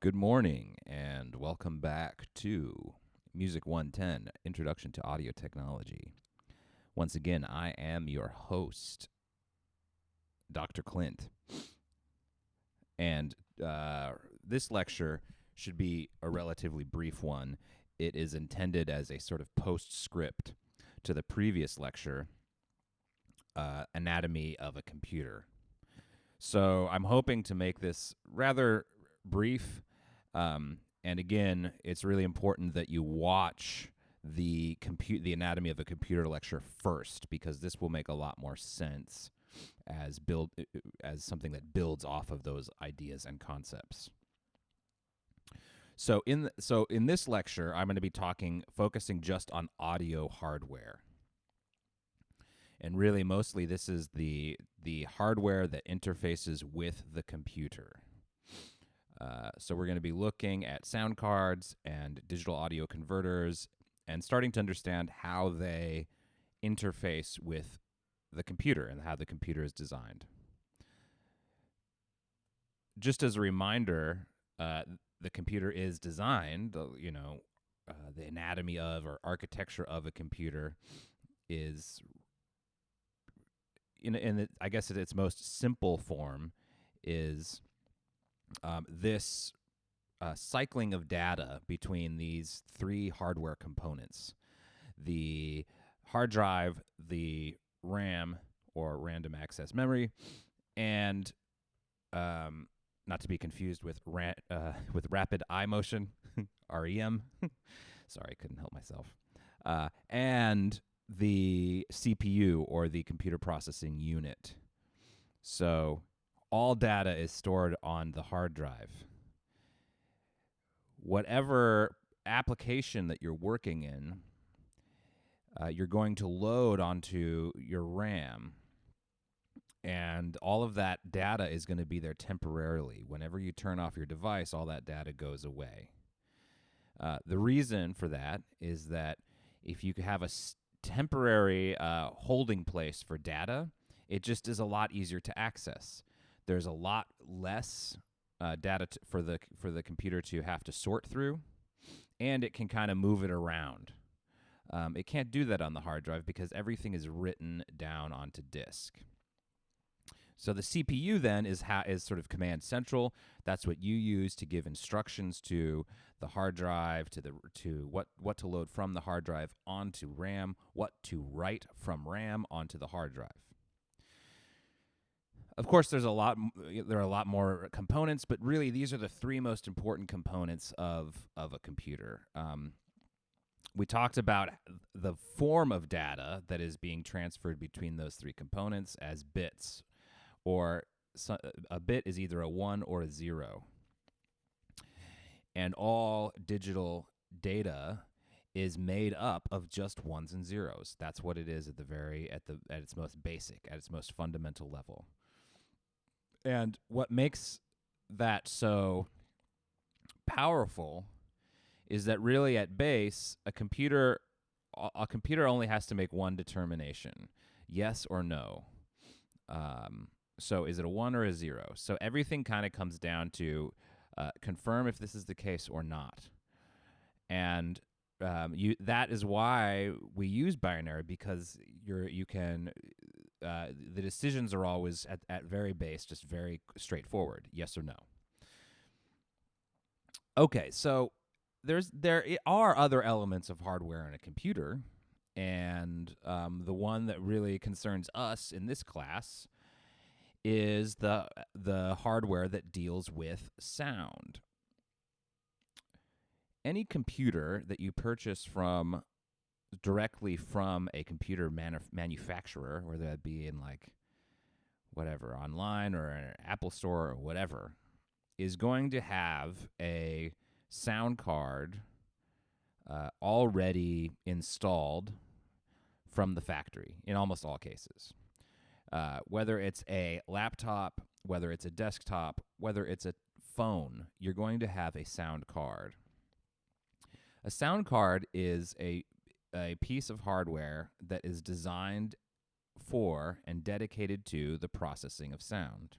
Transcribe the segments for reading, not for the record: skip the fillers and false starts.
Good morning and welcome back to Music 110 Introduction to Audio Technology. Once again, I am your host, Dr. Clint. And this lecture should be a relatively brief one. It is intended as a sort of postscript to the previous lecture, Anatomy of a Computer. So I'm hoping to make this rather brief. And again, it's really important that you watch the anatomy of a computer lecture first, because this will make a lot more sense as something that builds off of those ideas and concepts. So in this lecture, I'm going to be focusing just on audio hardware. And really, mostly, this is the hardware that interfaces with the computer. So we're going to be looking at sound cards and digital audio converters and starting to understand how they interface with the computer and how the computer is designed. Just as a reminder, the computer is designed, the anatomy of or architecture of a computer is, I guess in its most simple form, is this cycling of data between these three hardware components: the hard drive, the RAM, or random access memory, and not to be confused with rapid eye motion, REM. Sorry, I couldn't help myself. And the CPU, or the computer processing unit. So all data is stored on the hard drive. Whatever application that you're working in, you're going to load onto your RAM, and all of that data is going to be there temporarily. Whenever you turn off your device, all that data goes away. The reason for that is that if you have a temporary holding place for data, it just is a lot easier to access. There's a lot less data for the computer to have to sort through, and it can kind of move it around. It can't do that on the hard drive because everything is written down onto disk. So the CPU then is sort of command central. That's what you use to give instructions to the hard drive, to what to load from the hard drive onto RAM, what to write from RAM onto the hard drive. Of course, there are a lot more components, but really these are the three most important components of a computer. We talked about the form of data that is being transferred between those three components as bits, or a bit is either a 1 or a 0. And all digital data is made up of just ones and zeros. That's what it is at its most basic, at its most fundamental level. And what makes that so powerful is that really at base, a computer only has to make one determination: yes or no. So is it a 1 or a 0? So everything kind of comes down to confirm if this is the case or not. And that is why we use binary, because the decisions are always at very base, just very straightforward, yes or no. Okay, so there are other elements of hardware in a computer, and the one that really concerns us in this class is the hardware that deals with sound. Any computer that you purchase directly from a computer manufacturer, whether that be in online or an Apple store or whatever, is going to have a sound card already installed from the factory in almost all cases. Whether it's a laptop, whether it's a desktop, whether it's a phone, you're going to have a sound card. A sound card is a piece of hardware that is designed for and dedicated to the processing of sound.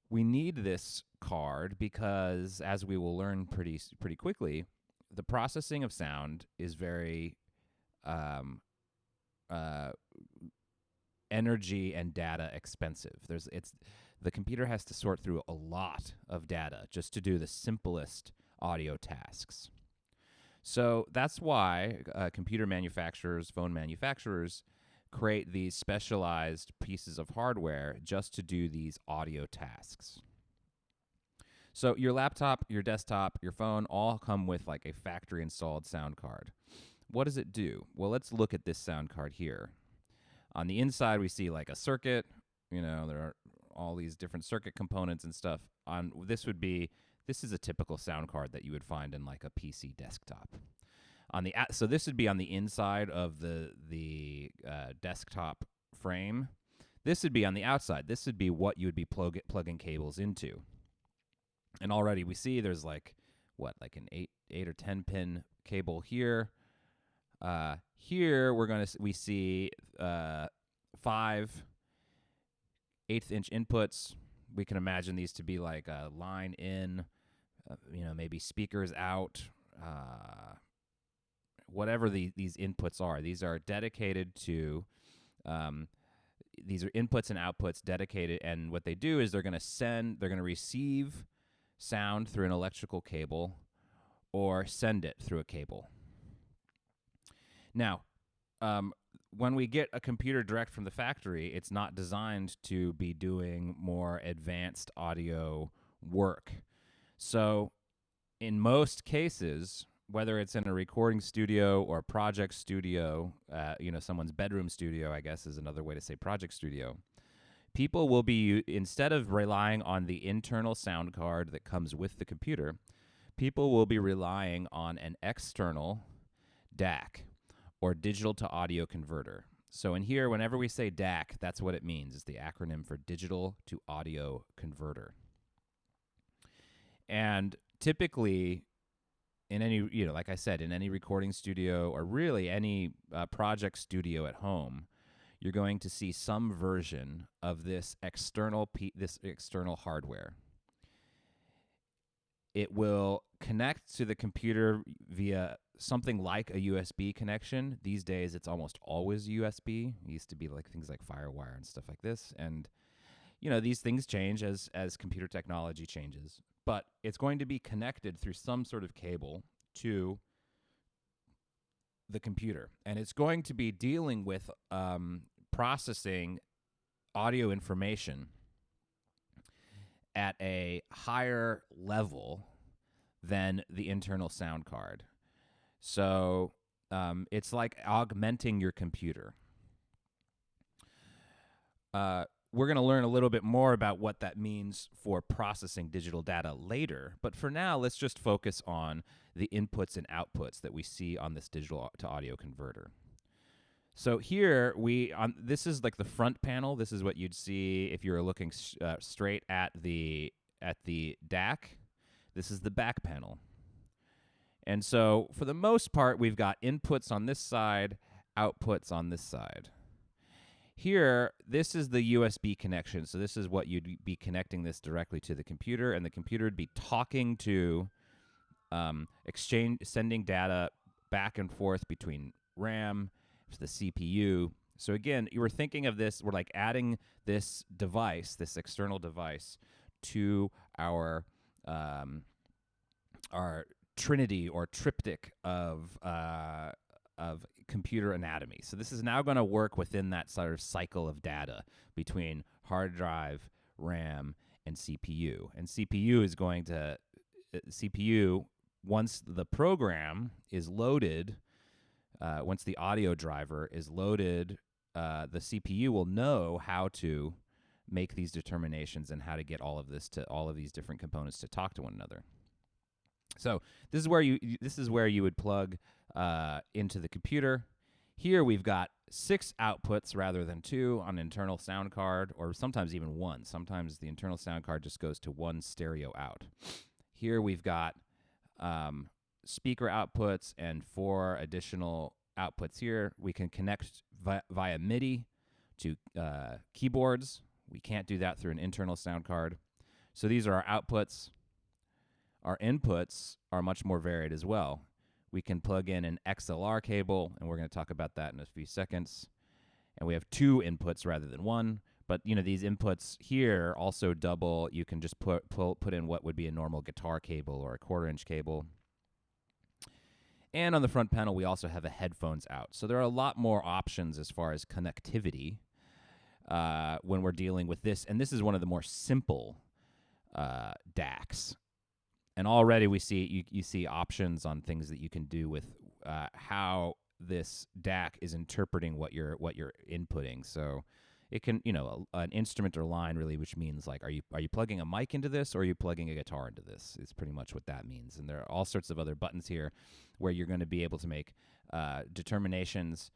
we need this card because, as we will learn pretty quickly, the processing of sound is very um, uh, energy and data expensive. The computer has to sort through a lot of data just to do the simplest audio tasks. So that's why computer manufacturers, phone manufacturers, create these specialized pieces of hardware just to do these audio tasks. So your laptop, your desktop, your phone all come with like a factory installed sound card. What does it do? Well, let's look at this sound card here. On the inside, we see like a circuit. You know, there are all these different circuit components and stuff. This is a typical sound card that you would find in like a PC desktop. So this would be on the inside of the desktop frame. This would be on the outside. This would be what you would be plugging cables into. And already we see there's like an 8 or 10 pin cable here. Here we see 5 1/8-inch inputs. We can imagine these to be like a line in, maybe speakers out, whatever these inputs are. These are dedicated to, these are inputs and outputs dedicated, and what they do is they're going to receive sound through an electrical cable or send it through a cable. Now, when we get a computer direct from the factory, it's not designed to be doing more advanced audio work. So in most cases, whether it's in a recording studio or project studio, someone's bedroom studio, I guess is another way to say project studio, people will be, instead of relying on the internal sound card that comes with the computer, people will be relying on an external DAC, or digital to audio converter. So in here, whenever we say DAC, that's what it means. It's the acronym for digital to audio converter. And typically, in any, like I said, in any recording studio or really any project studio at home, you're going to see some version of this external hardware. It will connect to the computer via something like a USB connection. These days, it's almost always USB. It used to be like things like FireWire and stuff like this. And, these things change as computer technology changes. But it's going to be connected through some sort of cable to the computer. And it's going to be dealing with processing audio information at a higher level than the internal sound card. So it's like augmenting your computer. We're going to learn a little bit more about what that means for processing digital data later. But for now, let's just focus on the inputs and outputs that we see on this digital to audio converter. So here this is like the front panel. This is what you'd see if you were looking straight at the DAC. This is the back panel. And so for the most part, we've got inputs on this side, outputs on this side. Here, this is the USB connection. So this is what you'd be connecting this directly to the computer, and the computer would be talking to sending data back and forth between RAM to the CPU. So again, you were thinking of this, we're like adding this device, this external device, to our trinity or triptych of computer anatomy. So this is now going to work within that sort of cycle of data between hard drive, RAM, and CPU. And CPU, once the program is loaded, once the audio driver is loaded, the CPU will know how to make these determinations and how to get all of these different components to talk to one another. So this is where you would plug into the computer. Here we've got 6 outputs rather than 2 on internal sound card, or sometimes even 1. Sometimes the internal sound card just goes to 1 stereo out. Here we've got speaker outputs and 4 additional outputs here. We can connect via MIDI to keyboards. We can't do that through an internal sound card. So these are our outputs. Our inputs are much more varied as well. We can plug in an XLR cable, and we're going to talk about that in a few seconds. And we have 2 inputs rather than 1. But, these inputs here also double. You can just put in what would be a normal guitar cable or a 1/4-inch cable. And on the front panel, we also have a headphones out. So there are a lot more options as far as connectivity when we're dealing with this. And this is one of the more simple DACs. And already we see you see options on things that you can do with how this DAC is interpreting what you're inputting. So it can, an instrument or line really, which means like, are you plugging a mic into this or are you plugging a guitar into this? Is pretty much what that means. And there are all sorts of other buttons here where you're going to be able to make determinations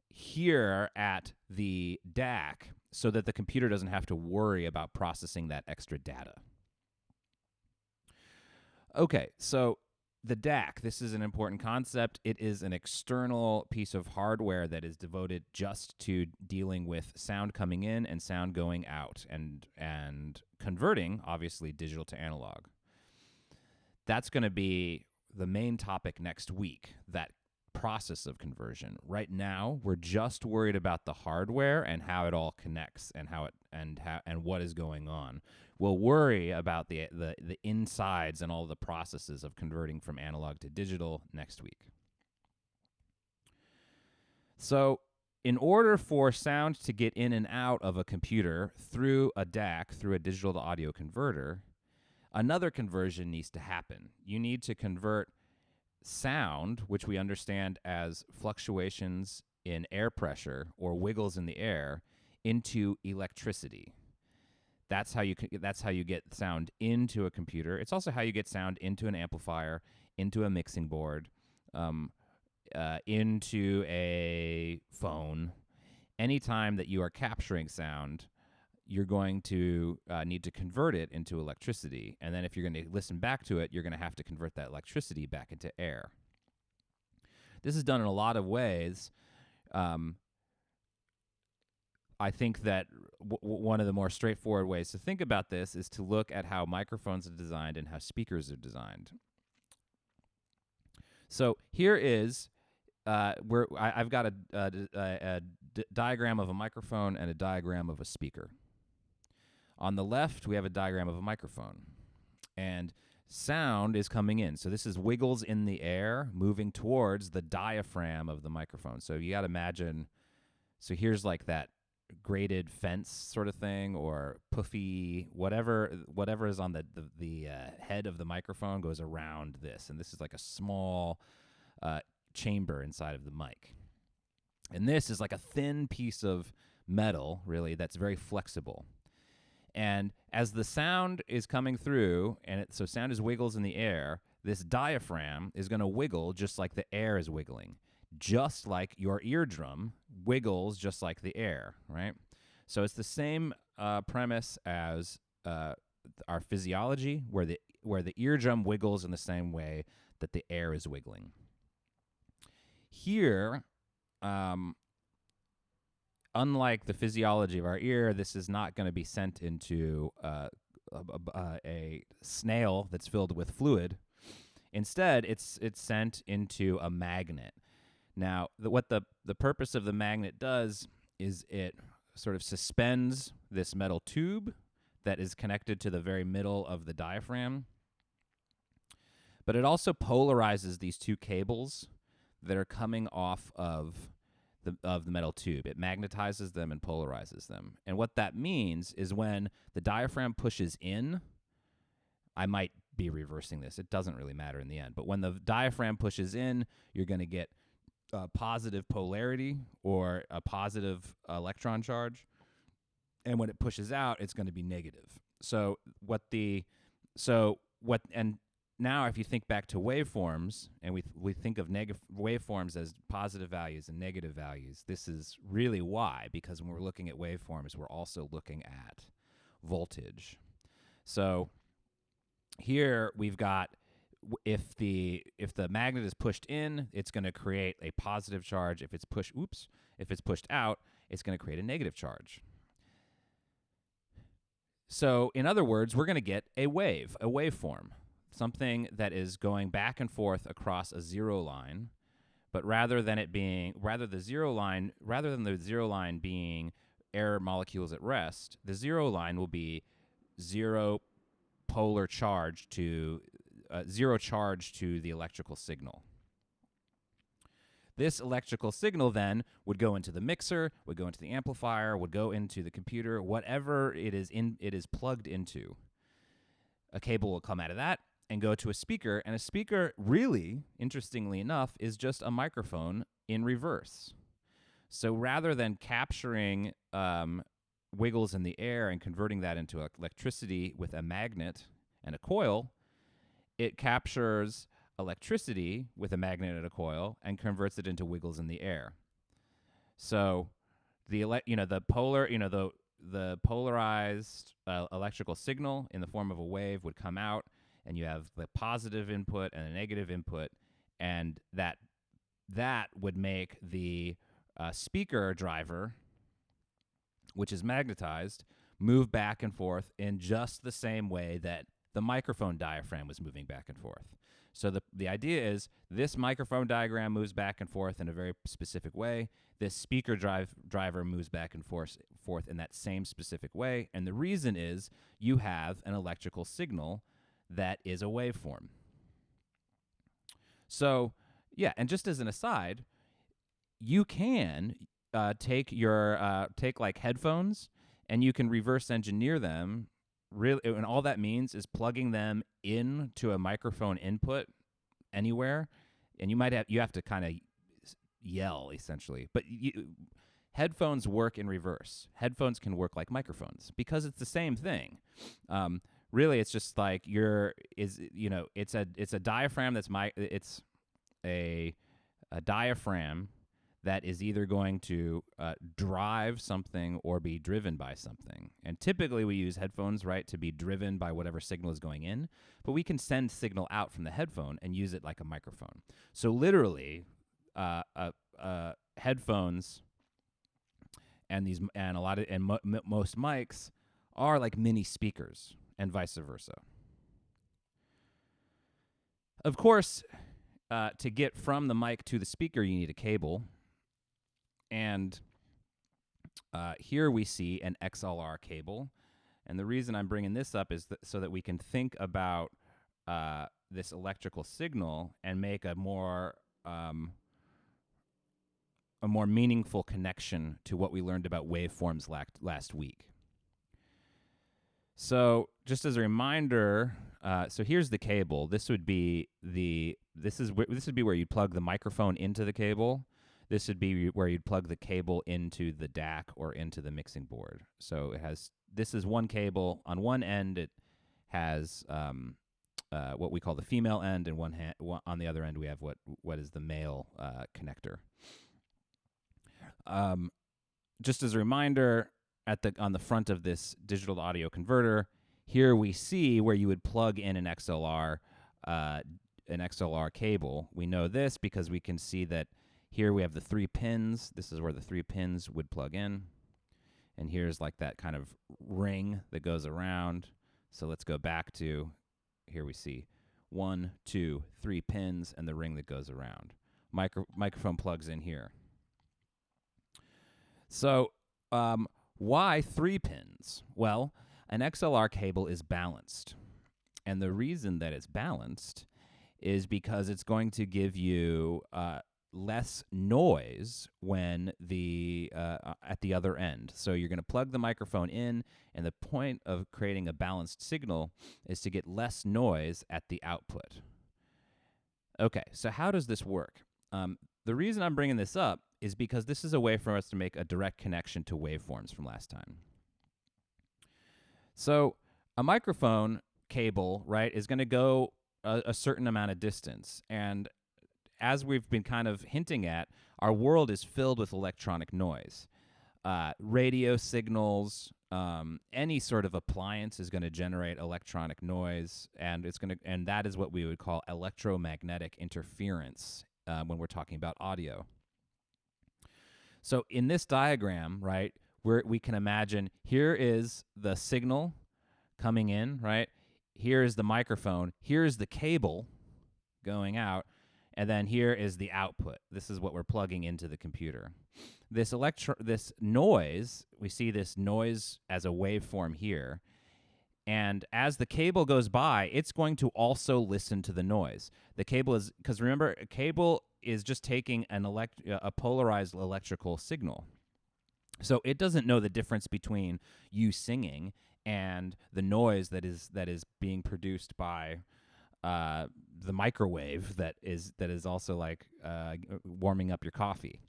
here at the DAC so that the computer doesn't have to worry about processing that extra data. Okay, so the DAC, this is an important concept. It is an external piece of hardware that is devoted just to dealing with sound coming in and sound going out and converting, obviously, digital to analog. That's going to be the main topic next week, that process of conversion. Right now, we're just worried about the hardware and how it all connects and how it and what is going on. We'll worry about the insides and all the processes of converting from analog to digital next week. So, in order for sound to get in and out of a computer through a DAC, through a digital to audio converter, another conversion needs to happen. You need to convert sound, which we understand as fluctuations in air pressure or wiggles in the air, into electricity. That's how you get sound into a computer. It's also how you get sound into an amplifier, into a mixing board, into a phone. Anytime that you are capturing sound, you're going to need to convert it into electricity. And then if you're going to listen back to it, you're going to have to convert that electricity back into air. This is done in a lot of ways. I think that one of the more straightforward ways to think about this is to look at how microphones are designed and how speakers are designed. So here is I've got a diagram of a microphone and a diagram of a speaker. On the left, we have a diagram of a microphone, and sound is coming in. So this is wiggles in the air moving towards the diaphragm of the microphone. So you got to imagine, so here's like that graded fence sort of thing, or puffy, whatever is on the head of the microphone goes around this, and this is like a small chamber inside of the mic. And this is like a thin piece of metal, really, that's very flexible. And as the sound is coming through, so sound is wiggles in the air, this diaphragm is going to wiggle just like the air is wiggling, just like your eardrum wiggles just like the air, right? So it's the same premise as our physiology, where the eardrum wiggles in the same way that the air is wiggling. Here, unlike the physiology of our ear, this is not going to be sent into a snail that's filled with fluid. Instead, it's sent into a magnet. Now, what the purpose of the magnet does is it sort of suspends this metal tube that is connected to the very middle of the diaphragm, but it also polarizes these 2 cables that are coming off of the metal tube. It magnetizes them and polarizes them. And what that means is when the diaphragm pushes in, I might be reversing this. It doesn't really matter in the end. But when the diaphragm pushes in, you're going to get a positive polarity or a positive electron charge. And when it pushes out, it's going to be negative. And now if you think back to waveforms, and we think of waveforms as positive values and negative values, this is really why, because when we're looking at waveforms, we're also looking at voltage. So here we've got, if the magnet is pushed in, it's going to create a positive charge. If it's pushed out, it's going to create a negative charge. So in other words, we're going to get a waveform, something that is going back and forth across a zero line. But rather than the zero line being air molecules at rest, the zero line will be zero polar charge to zero charge to the electrical signal. This electrical signal then would go into the mixer, would go into the amplifier, would go into the computer, whatever it is plugged into. A cable will come out of that and go to a speaker, and a speaker, really, interestingly enough, is just a microphone in reverse. So rather than capturing wiggles in the air and converting that into electricity with a magnet and a coil, it captures electricity with a magnet and a coil and converts it into wiggles in the air. So the polarized electrical signal in the form of a wave would come out, and you have the positive input and a negative input, and that would make the speaker driver, which is magnetized, move back and forth in just the same way that the microphone diaphragm was moving back and forth. So the idea is this microphone diagram moves back and forth in a very specific way. This speaker driver moves back and forth in that same specific way. And the reason is you have an electrical signal that is a waveform. So, yeah, and just as an aside, you can take like headphones, and you can reverse engineer them. Really, and all that means is plugging them into a microphone input anywhere, and you have to kind of yell essentially. But headphones work in reverse. Headphones can work like microphones because it's the same thing. Really, it's just like it's a diaphragm it's a diaphragm that is either going to drive something or be driven by something. And typically we use headphones, right, to be driven by whatever signal is going in, but we can send signal out from the headphone and use it like a microphone. So literally, headphones and most mics are like mini speakers, and vice versa. Of course, to get from the mic to the speaker, you need a cable. And here we see an XLR cable. And the reason I'm bringing this up is so that we can think about this electrical signal and make a more meaningful connection to what we learned about waveforms last week. So just as a reminder, so here's the cable. This would be where you plug the microphone into the cable. This would be where you'd plug the cable into the DAC or into the mixing board. So this is one cable. On one end, it has what we call the female end, and on the other end, we have what is the male connector. Just as a reminder, on the front of this digital to audio converter, here we see where you would plug in an XLR cable. We know this because we can see that here we have the 3 pins. This is where the 3 pins would plug in. And here's like that kind of ring that goes around. So let's go back to, here we see 1, 2, 3 pins and the ring that goes around. Microphone plugs in here. So why 3 pins? Well, an XLR cable is balanced. And the reason that it's balanced is because it's going to give you less noise when at the other end. So you're going to plug the microphone in, and the point of creating a balanced signal is to get less noise at the output. Okay, so how does this work? The reason I'm bringing this up is because this is a way for us to make a direct connection to waveforms from last time. So a microphone cable, right, is going to go a certain amount of distance, and as we've been kind of hinting at, our world is filled with electronic noise. Radio signals, any sort of appliance is going to generate electronic noise, and that is what we would call electromagnetic interference when we're talking about audio. So in this diagram, right, we can imagine here is the signal coming in, right? Here is the microphone. Here is the cable going out. And then here is the output. This is what we're plugging into the computer. This noise, we see this noise as a waveform here. And as the cable goes by, it's going to also listen to the noise. The cable is, because remember, a cable is just taking a polarized electrical signal. So it doesn't know the difference between you singing and the noise that is being produced by the microwave that is also like warming up your coffee.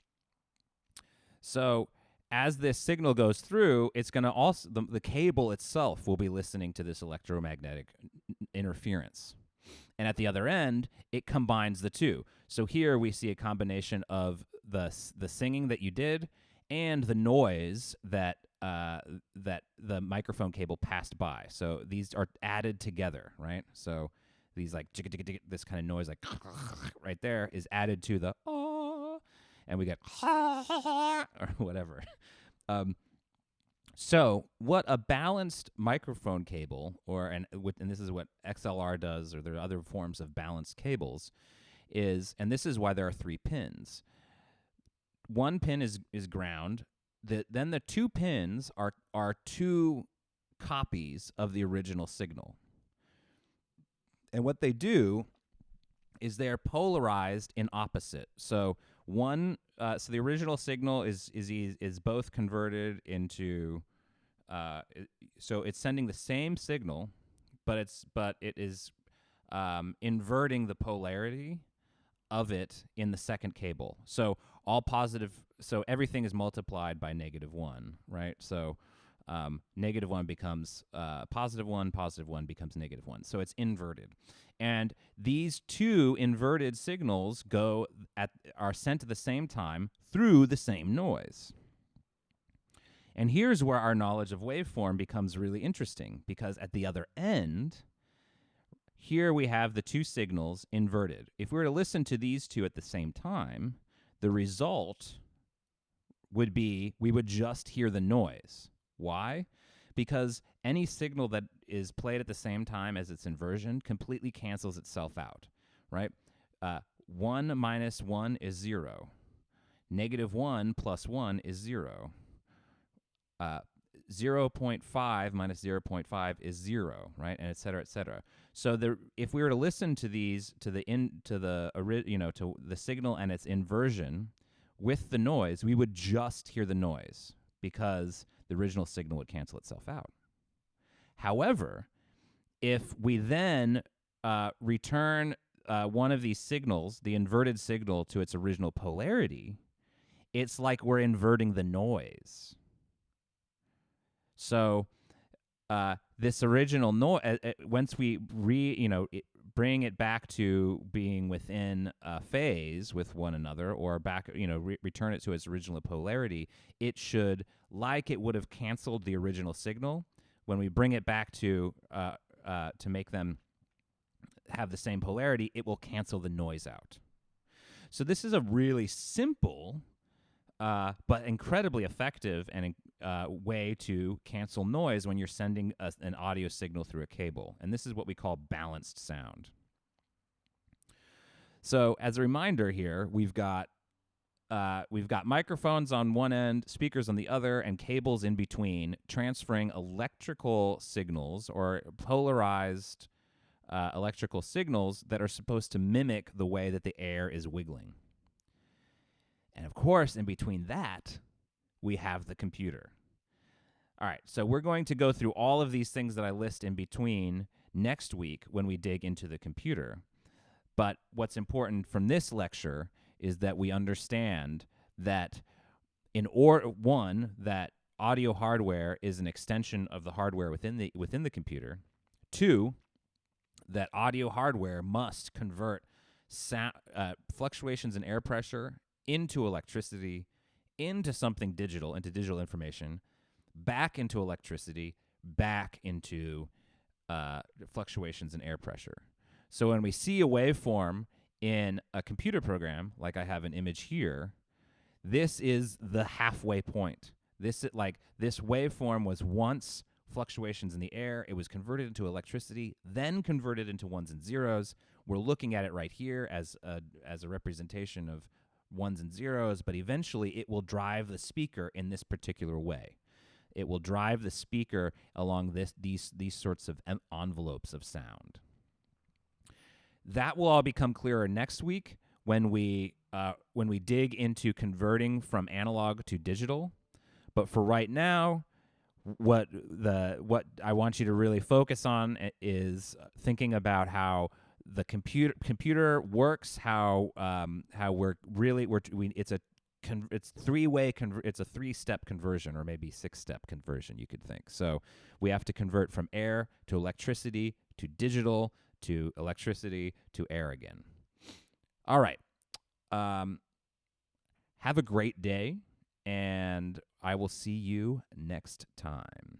So as this signal goes through, it's going to also the cable itself will be listening to this electromagnetic interference. And at the other end, it combines the two. So here we see a combination of the singing that you did and the noise that the microphone cable passed by. So these are added together, right? So these like this kind of noise, like right there, is added to the and we get or whatever. So what a balanced microphone cable, and this is what XLR does, or there are other forms of balanced cables, is, and this is why there are 3 pins. One pin is ground. Then the 2 pins are 2 copies of the original signal. And what they do is they are polarized in opposite. So so the original signal is both converted into. So it's sending the same signal, but it is inverting the polarity of it in the second cable. So all positive. So everything is multiplied by -1, right? So -1 becomes +1, +1 becomes -1. So it's inverted. And these 2 inverted signals are sent at the same time through the same noise. And here's where our knowledge of waveform becomes really interesting, because at the other end, here we have the 2 signals inverted. If we were to listen to these 2 at the same time, the result would be we would just hear the noise. Why? Because any signal that is played at the same time as its inversion completely cancels itself out, right? 1 minus 1 is 0. -1 plus 1 is 0. 0.5 minus 0.5 is 0, right? And et cetera, et cetera. So if we were to listen to these to the signal and its inversion with the noise, we would just hear the noise because the original signal would cancel itself out. However, if we then return one of these signals, the inverted signal, to its original polarity, it's like we're inverting the noise. So this original noise, once we bring it back to being within phase with one another, or back, return it to its original polarity, it should, like it would have canceled the original signal, when we bring it back to make them have the same polarity, it will cancel the noise out. So this is a really simple but incredibly effective and way to cancel noise when you're sending an audio signal through a cable. And this is what we call balanced sound. So as a reminder here, we've got microphones on one end, speakers on the other, and cables in between, transferring electrical signals or polarized electrical signals that are supposed to mimic the way that the air is wiggling. And of course, in between that, we have the computer. All right, so we're going to go through all of these things that I list in between next week when we dig into the computer. But what's important from this lecture is that we understand that that audio hardware is an extension of the hardware within the computer. 2, that audio hardware must convert fluctuations in air pressure into electricity, into something digital, into digital information, back into electricity, back into fluctuations in air pressure. So when we see a waveform in a computer program, like I have an image here, this is the halfway point. This waveform was once fluctuations in the air. It was converted into electricity, then converted into ones and zeros. We're looking at it right here as a representation of ones and zeros, but eventually it will drive the speaker in this particular way. It will drive the speaker along these sorts of envelopes of sound. That will all become clearer next week when we dig into converting from analog to digital. But for right now, what I want you to really focus on is thinking about how the computer works, how it's three-way it's a three-step conversion, or maybe six-step conversion, you could think. So we have to convert from air to electricity to digital to electricity to air again. All right. Have a great day, and I will see you next time.